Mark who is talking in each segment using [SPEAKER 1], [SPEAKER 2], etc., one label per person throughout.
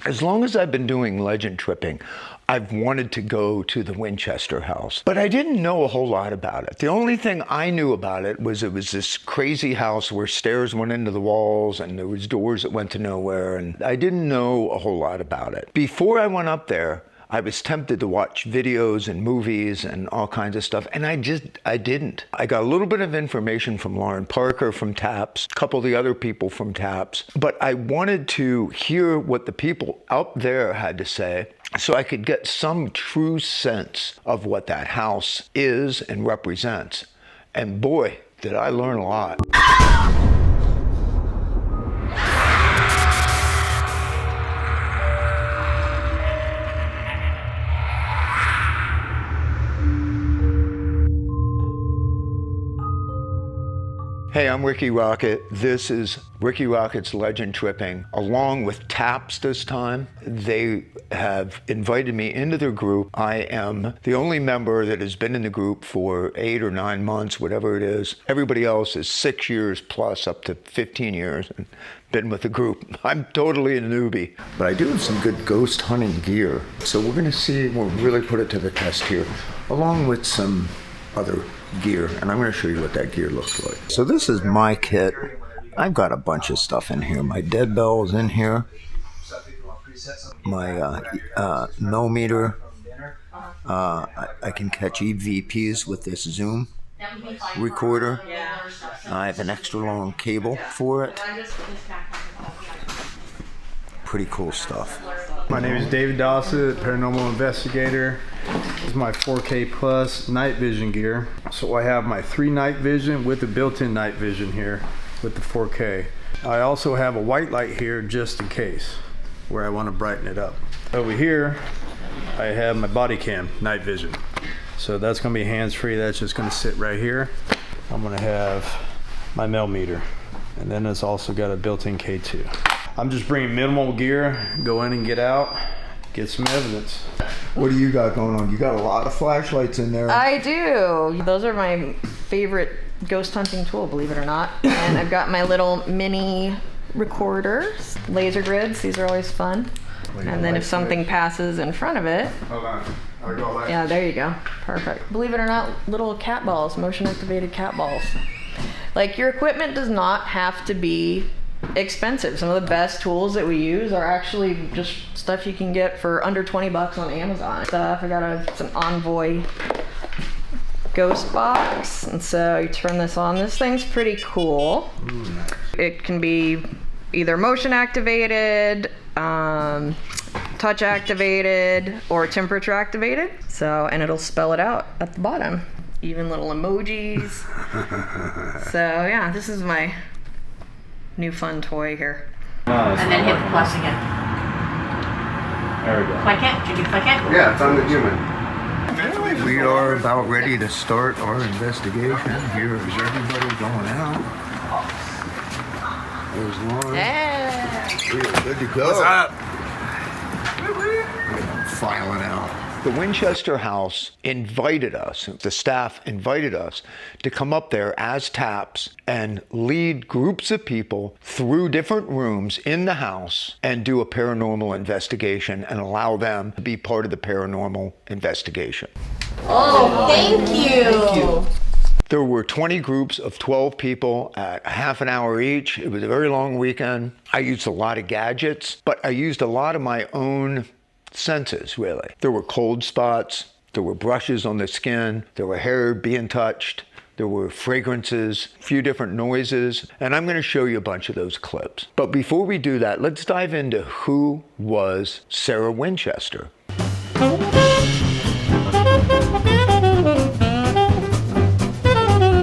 [SPEAKER 1] As long as I've been doing legend tripping, I've wanted to go to the Winchester house, but I didn't know a whole lot about it. The only thing I knew about it was this crazy house where stairs went into the walls and there was doors that went to nowhere, and I didn't know a whole lot about it. Before I went up there, I was tempted to watch videos and movies and all kinds of stuff, and I didn't. I got a little bit of information from Lauren Parker from TAPS, a couple of the other people from TAPS, but I wanted to hear what the people out there had to say so I could get some true sense of what that house is and represents. And boy, did I learn a lot. Hey, I'm Rikki Rockett. This is Rikki Rockett's Legend Tripping, along with TAPS this time. They have invited me into their group. I am the only member that has been in the group for 8 or 9 months, whatever it is. Everybody else is 6 years plus, up to 15 years, and been with the group. I'm totally a newbie. But I do have some good ghost hunting gear. So we're gonna see, we'll really put it to the test here, along with some other gear, and I'm going to show you what that gear looks like. So this is my kit. I've got a bunch of stuff in here. My dead bell is in here. My millimeter. I can catch EVPs with this Zoom recorder. I have an extra long cable for it. Pretty cool stuff.
[SPEAKER 2] My name is David Dawson, paranormal investigator. This is my 4K plus night vision gear. So I have my 3 night vision with the built-in night vision here with the 4K. I also have a white light here just in case, where I want to brighten it up. Over here, I have my body cam night vision. So that's going to be hands-free. That's just going to sit right here. I'm going to have my millimeter. And then it's also got a built-in K2. I'm just bringing minimal gear, go in and get out, get some evidence.
[SPEAKER 1] What do you got going on? You got a lot of flashlights in there.
[SPEAKER 3] I do. Those are my favorite ghost hunting tool, believe it or not. And I've got my little mini recorders, laser grids. These are always fun. And then if something passes in front of it,
[SPEAKER 2] Hold on. I'll go like
[SPEAKER 3] yeah, there you go. Perfect. Believe it or not, little cat balls, motion activated cat balls. Like, your equipment does not have to be expensive. Some of the best tools that we use are actually just stuff you can get for under 20 bucks on Amazon. Stuff. I got it's an Envoy ghost box, and so you turn this on. This thing's pretty cool. It can be either motion activated, touch activated, or temperature activated. So, and it'll spell it out at the bottom. Even little emojis. So yeah, this is my new fun toy here.
[SPEAKER 4] And then hit the plus again.
[SPEAKER 2] There we go.
[SPEAKER 4] Click it. Did you click it?
[SPEAKER 2] Yeah, it's on the human.
[SPEAKER 1] We are about ready to start our investigation. Here is everybody going out. There's Lauren.
[SPEAKER 3] Yeah.
[SPEAKER 1] We are good to go.
[SPEAKER 2] What's up?
[SPEAKER 1] Filing out. The Winchester house invited us, the staff invited us to come up there as TAPS and lead groups of people through different rooms in the house and do a paranormal investigation and allow them to be part of the paranormal investigation.
[SPEAKER 4] Oh, thank you.
[SPEAKER 1] There were 20 groups of 12 people at half an hour each. It was a very long weekend. I used a lot of gadgets, but I used a lot of my own senses, really. There were cold spots, there were brushes on the skin, there were hair being touched, there were fragrances, a few different noises, and I'm going to show you a bunch of those clips. But before we do that, let's dive into who was Sarah Winchester.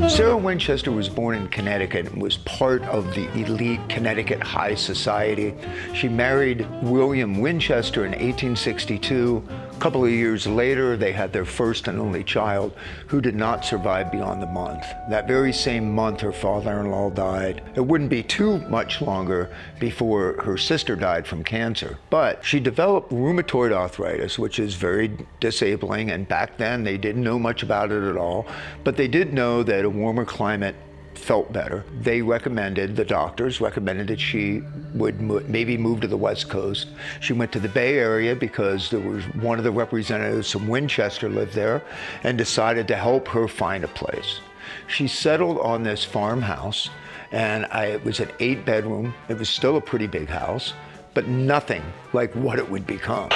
[SPEAKER 1] Sarah Winchester was born in Connecticut and was part of the elite Connecticut High Society. She married William Winchester in 1862. A couple of years later, they had their first and only child, who did not survive beyond the month. That very same month, her father-in-law died. It wouldn't be too much longer before her sister died from cancer. But she developed rheumatoid arthritis, which is very disabling, and back then they didn't know much about it at all. But they did know that a warmer climate felt better. The doctors recommended that she would maybe move to the West Coast. She went to the Bay Area because there was one of the representatives from Winchester lived there and decided to help her find a place. She settled on this farmhouse, and it was an 8-bedroom. It was still a pretty big house, but nothing like what it would become.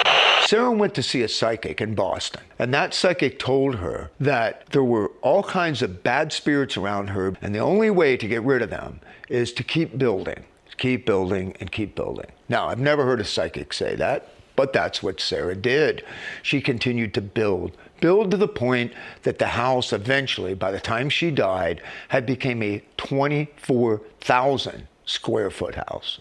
[SPEAKER 1] Sarah went to see a psychic in Boston, and that psychic told her that there were all kinds of bad spirits around her, and the only way to get rid of them is to keep building, and keep building. Now, I've never heard a psychic say that, but that's what Sarah did. She continued to build to the point that the house eventually, by the time she died, had become a 24,000 square foot house.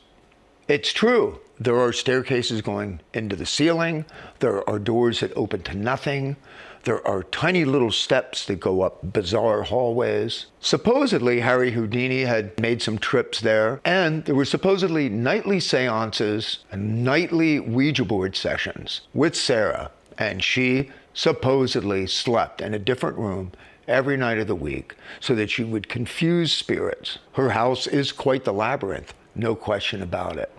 [SPEAKER 1] It's true. There are staircases going into the ceiling. There are doors that open to nothing. There are tiny little steps that go up bizarre hallways. Supposedly, Harry Houdini had made some trips there, and there were supposedly nightly seances and nightly Ouija board sessions with Sarah, and she supposedly slept in a different room every night of the week so that she would confuse spirits. Her house is quite the labyrinth, no question about it.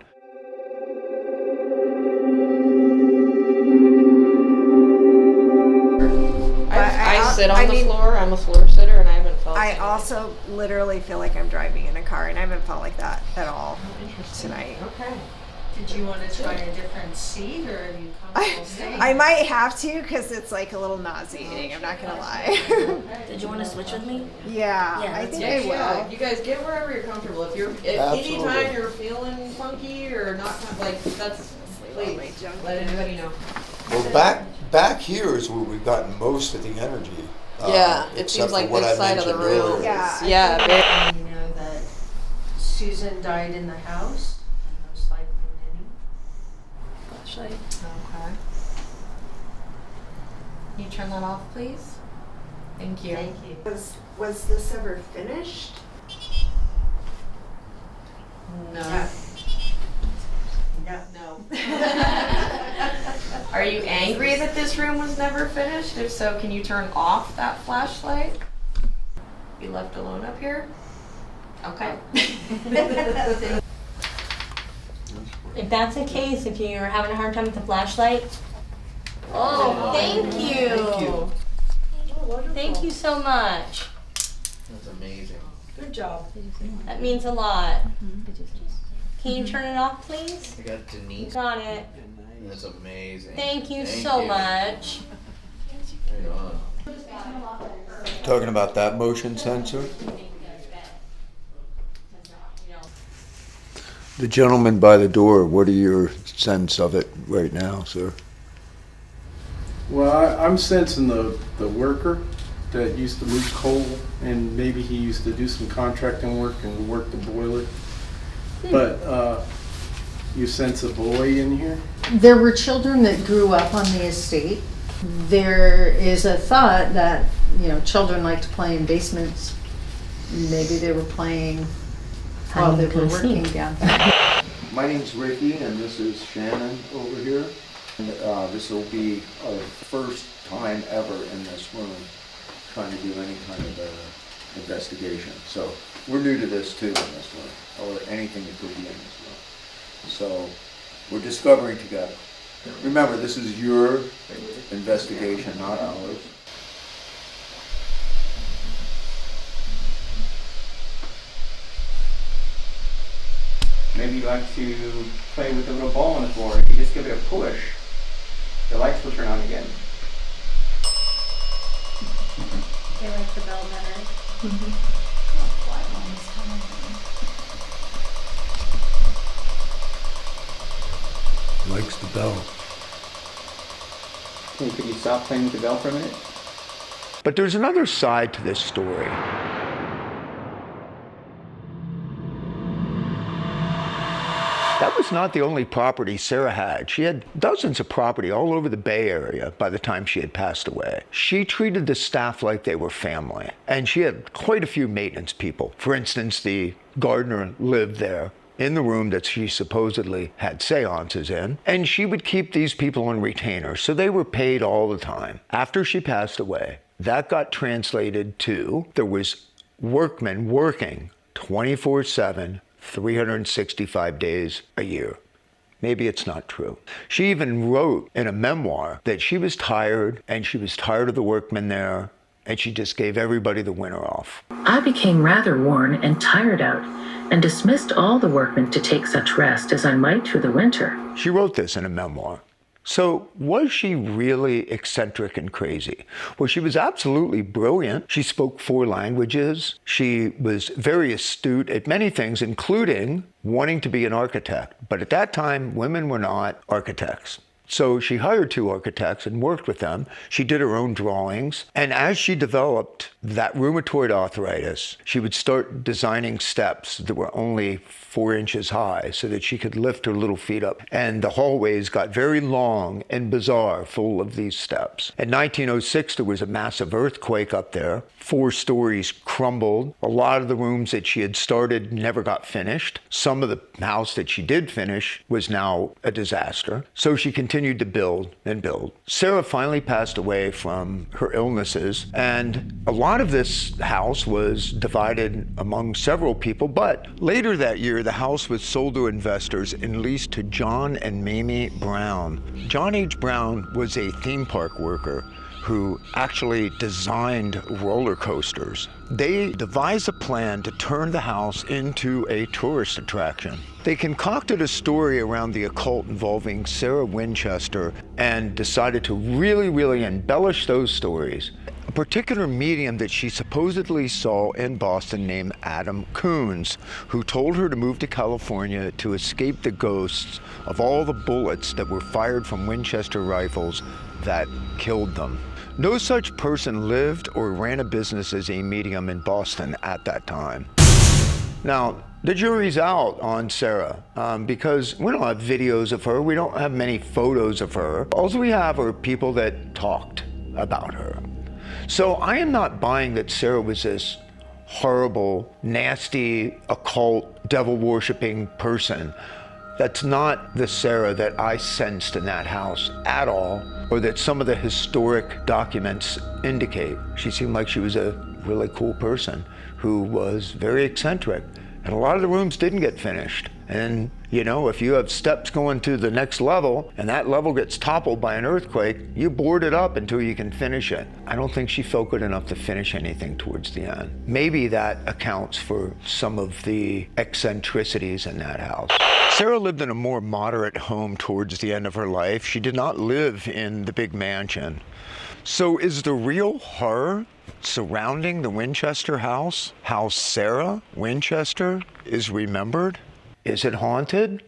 [SPEAKER 3] I sit on the floor. I'm a floor sitter, and I haven't felt
[SPEAKER 5] I
[SPEAKER 3] anything.
[SPEAKER 5] also literally feel like I'm driving in a car, and I haven't felt like that at all tonight.
[SPEAKER 3] Okay.
[SPEAKER 6] Did you want to try a different seat, or are you comfortable staying?
[SPEAKER 5] I might have to because it's like a little nauseating. I'm not gonna lie.
[SPEAKER 4] Did you want to switch with me?
[SPEAKER 5] Yeah,
[SPEAKER 4] Yeah,
[SPEAKER 5] I
[SPEAKER 4] let's
[SPEAKER 5] think
[SPEAKER 4] do
[SPEAKER 5] I
[SPEAKER 4] it.
[SPEAKER 5] will.
[SPEAKER 3] Yeah, you guys get wherever you're comfortable. If anytime you're feeling funky or not, like that's please let anybody know.
[SPEAKER 1] Well, back here is where we've gotten most of the energy.
[SPEAKER 3] It
[SPEAKER 1] except
[SPEAKER 3] seems
[SPEAKER 1] for
[SPEAKER 3] like
[SPEAKER 1] what
[SPEAKER 3] this
[SPEAKER 1] I
[SPEAKER 3] side of the
[SPEAKER 1] mentioned
[SPEAKER 3] room.
[SPEAKER 1] earlier.
[SPEAKER 5] Yeah.
[SPEAKER 6] You know that Susan died in the house, and most likely Minnie.
[SPEAKER 3] Flashlight. Okay. Can you turn that off, please? Thank you.
[SPEAKER 6] Thank you.
[SPEAKER 5] Was this ever finished?
[SPEAKER 3] No.
[SPEAKER 6] No.
[SPEAKER 3] Are you angry that this room was never finished? If so, can you turn off that flashlight? Be left alone up here? Okay.
[SPEAKER 7] If that's the case, if you're having a hard time with the flashlight,
[SPEAKER 4] Oh, thank you.
[SPEAKER 7] thank you so much.
[SPEAKER 8] That's amazing.
[SPEAKER 6] Good job.
[SPEAKER 7] That means a lot. Can you turn it off, please?
[SPEAKER 8] I got Denise.
[SPEAKER 7] Got it.
[SPEAKER 8] That's amazing.
[SPEAKER 7] Thank you so much.
[SPEAKER 8] Right on.
[SPEAKER 1] Talking about that motion sensor? The gentleman by the door, what are your sense of it right now, sir?
[SPEAKER 2] Well, I'm sensing the worker that used to move coal, and maybe he used to do some contracting work and work the boiler. But you sense a boy in here?
[SPEAKER 9] There were children that grew up on the estate. There is a thought that, children like to play in basements. Maybe they were playing while they were working down there.
[SPEAKER 1] My name's Rikki, and this is Shannon over here. And this will be our first time ever in this room trying to do any kind of investigation. So we're new to this too in this room, or anything that could be in this room. So we're discovering together. Remember, this is your investigation, not ours.
[SPEAKER 10] Maybe you like to play with the little ball on the floor. If you just give it a push, the lights will turn on again.
[SPEAKER 7] They like the bell better.
[SPEAKER 1] Likes the bell.
[SPEAKER 10] Okay, could you stop playing with the bell for a minute?
[SPEAKER 1] But there's another side to this story. That was not the only property Sarah had. She had dozens of property all over the Bay Area by the time she had passed away. She treated the staff like they were family, and she had quite a few maintenance people. For instance, the gardener lived there in the room that she supposedly had seances in, and she would keep these people on retainer, so they were paid all the time. After she passed away, that got translated to there was workmen working 24/7, 365 days a year. Maybe it's not true. She even wrote in a memoir that she was tired, and she was tired of the workmen there, and she just gave everybody the winter off.
[SPEAKER 11] I became rather worn and tired out, and dismissed all the workmen to take such rest as I might through the winter.
[SPEAKER 1] She wrote this in a memoir. So was she really eccentric and crazy? Well, she was absolutely brilliant. She spoke 4 languages. She was very astute at many things, including wanting to be an architect. But at that time, women were not architects. So she hired 2 architects and worked with them. She did her own drawings. And as she developed that rheumatoid arthritis, she would start designing steps that were only 4 inches high so that she could lift her little feet up. And the hallways got very long and bizarre, full of these steps. In 1906, there was a massive earthquake up there. 4 stories crumbled. A lot of the rooms that she had started never got finished. Some of the house that she did finish was now a disaster. So she continued to build and build. Sarah finally passed away from her illnesses, and a lot of this house was divided among several people, but later that year, the house was sold to investors and leased to John and Mamie Brown. John H. Brown was a theme park worker who actually designed roller coasters. They devised a plan to turn the house into a tourist attraction. They concocted a story around the occult involving Sarah Winchester and decided to really embellish those stories. A particular medium that she supposedly saw in Boston named Adam Coons, who told her to move to California to escape the ghosts of all the bullets that were fired from Winchester rifles that killed them. No such person lived or ran a business as a medium in Boston at that time. Now, the jury's out on Sarah because we don't have videos of her. We don't have many photos of her. All we have are people that talked about her. So I am not buying that Sarah was this horrible, nasty, occult, devil-worshipping person. That's not the Sarah that I sensed in that house at all, or that some of the historic documents indicate. She seemed like she was a really cool person who was very eccentric. And a lot of the rooms didn't get finished. And, you know, if you have steps going to the next level and that level gets toppled by an earthquake, you board it up until you can finish it. I don't think she felt good enough to finish anything towards the end. Maybe that accounts for some of the eccentricities in that house. Sarah lived in a more moderate home towards the end of her life. She did not live in the big mansion. So is the real horror surrounding the Winchester house how Sarah Winchester is remembered? Is it haunted?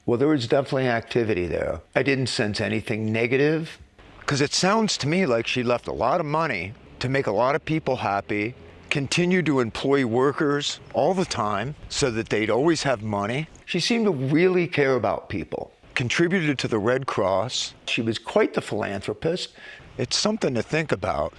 [SPEAKER 1] Well, there was definitely activity there. I didn't sense anything negative, because it sounds to me like she left a lot of money to make a lot of people happy, continued to employ workers all the time so that they'd always have money. She seemed to really care about people, contributed to the Red Cross. She was quite the philanthropist. It's something to think about.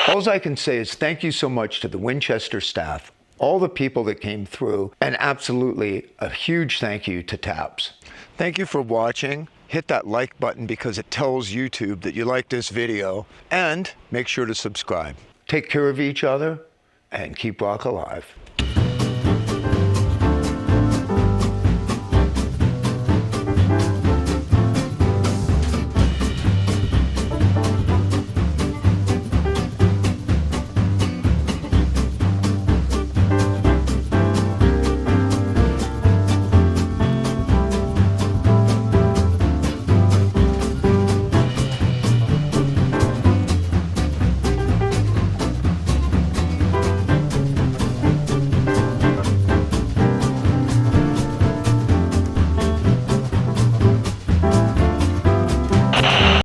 [SPEAKER 1] All I can say is thank you so much to the Winchester staff, all the people that came through, and absolutely a huge thank you to TAPS. Thank you for watching. Hit that like button because it tells YouTube that you like this video, and make sure to subscribe. Take care of each other and keep rock alive.